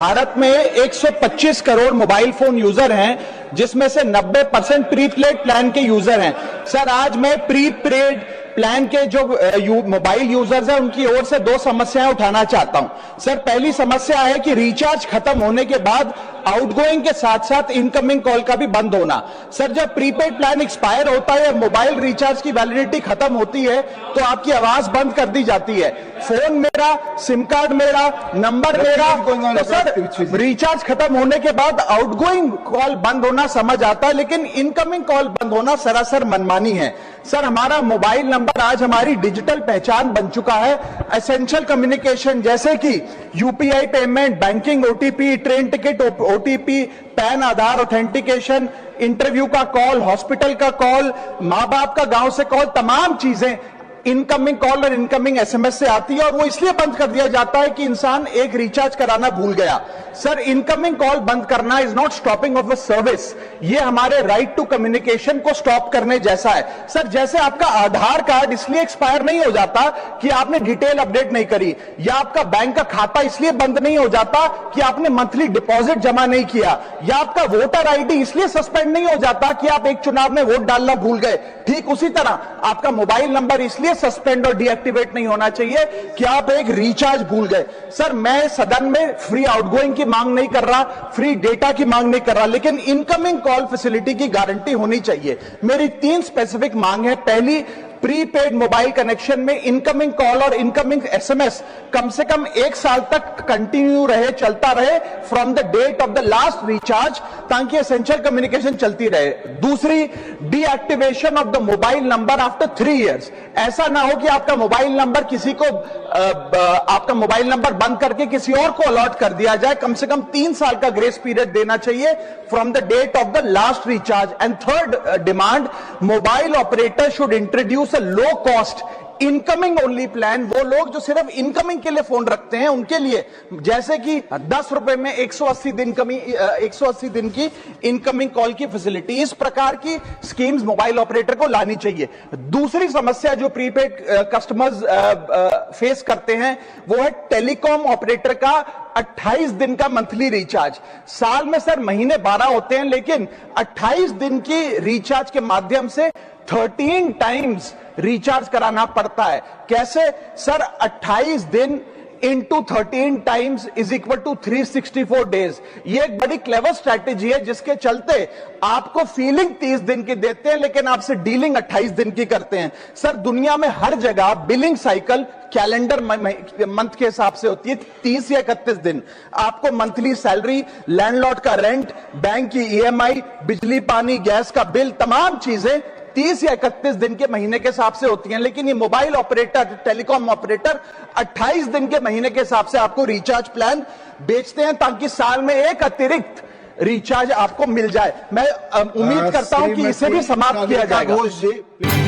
भारत में 125 crore mobile phone user हैं, जिसमें से 90% प्रीपेड प्लान के यूजर हैं। सर, आज मैं प्रीपेड प्लान के जो मोबाइल यूजर्स हैं उनकी ओर से दो समस्याएं उठाना चाहता हूं। सर, पहली समस्या है कि रिचार्ज खत्म होने के बाद आउटगोइंग के साथ साथ इनकमिंग कॉल का भी बंद होना। सर, जब प्रीपेड प्लान एक्सपायर होता है, मोबाइल रिचार्ज की वैलिडिटी खत्म होती है, तो आपकी आवाज बंद कर दी जाती है। फोन मेरा, सिम कार्ड मेरा, नंबर मेरा, तो सर रिचार्ज खत्म होने के बाद आउटगोइंग कॉल बंद होना समझ आता है, लेकिन इनकमिंग कॉल बंद होना सरासर मनमानी है। सर, हमारा मोबाइल नंबर आज हमारी डिजिटल पहचान बन चुका है। एसेंशियल कम्युनिकेशन जैसे कि UPI payment, banking, OTP, train ticket OTP, PAN Aadhaar authentication, interview का कॉल, हॉस्पिटल का कॉल, मां बाप का गांव से कॉल, तमाम चीजें इनकमिंग कॉल और इनकमिंग एसएमएस से आती है, और वो इसलिए बंद कर दिया जाता है कि इंसान एक रिचार्ज कराना भूल गया। सर, इनकमिंग कॉल बंद करना is not stopping of a service, ये हमारे राइट टू कम्युनिकेशन को स्टॉप करने जैसा है। सर, जैसे आपका आधार कार्ड इसलिए एक्सपायर नहीं हो जाता कि आपने डिटेल अपडेट नहीं करी, या आपका बैंक का खाता इसलिए बंद नहीं हो जाता कि आपने मंथली डिपॉजिट जमा नहीं किया, या आपका वोटर आईडी इसलिए सस्पेंड नहीं हो जाता कि आप एक चुनाव में वोट डालना भूल गए। ठीक उसी तरह आपका मोबाइल नंबर इसलिए सस्पेंड और डीएक्टिवेट नहीं होना चाहिए कि आप एक रिचार्ज भूल गए। सर, मैं सदन में फ्री आउटगोइंग की मांग नहीं कर रहा, फ्री डेटा की मांग नहीं कर रहा, लेकिन इनकमिंग कॉल फैसिलिटी की गारंटी होनी चाहिए। मेरी 3 स्पेसिफिक मांग है। पहली, प्रीपेड मोबाइल कनेक्शन में इनकमिंग कॉल और इनकमिंग एसएमएस कम से कम 1 साल तक कंटिन्यू रहे, चलता रहे from the date of the last recharge, ताकि एसेंशियल कम्युनिकेशन चलती रहे। दूसरी, deactivation of the mobile number after 3 years. ऐसा ना हो कि आपका मोबाइल नंबर किसी को आपका मोबाइल नंबर बंद करके किसी और को अलॉट कर दिया जाए। कम से कम 3 साल का ग्रेस पीरियड देना चाहिए from the date of the last recharge. And third demand, mobile operator should introduce a low cost incoming only plan. वो लोग जो सिर्फ इनकमिंग के लिए फोन रखते हैं उनके लिए, जैसे कि 10 रुपए में 180 दिन की इनकमिंग कॉल की फैसिलिटी, इस प्रकार की स्कीम्स मोबाइल ऑपरेटर को लानी चाहिए। दूसरी समस्या जो प्रीपेड कस्टमर्स फेस करते हैं वो है टेलीकॉम ऑपरेटर का 28 दिन का मंथली रिचार्ज। साल में सर महीने 12 होते हैं, लेकिन 28 दिन की रिचार्ज के माध्यम से 13 टाइम्स रिचार्ज कराना पड़ता है। कैसे सर? 28 दिन into 13 times is equal to 364 days. ये एक बड़ी क्लेवर स्ट्रैटेजी है, जिसके चलते आपको फीलिंग 30 दिन की देते हैं, लेकिन आपसे डीलिंग 28 दिन की करते हैं। सर, दुनिया में हर जगह बिलिंग साइकिल कैलेंडर मंथ के हिसाब से होती है, 30 या 31 दिन। आपको मंथली सैलरी, लैंडलॉर्ड का रेंट, बैंक की ईएमआई, बिजली पानी गैस का बिल, तमाम चीजें 30 या 31 दिन के महीने के हिसाब से होती हैं। लेकिन ये मोबाइल ऑपरेटर, टेलीकॉम ऑपरेटर 28 दिन के महीने के हिसाब से आपको रिचार्ज प्लान बेचते हैं, ताकि साल में एक अतिरिक्त रिचार्ज आपको मिल जाए। मैं उम्मीद करता हूं कि इसे भी समाप्त किया जाएगा।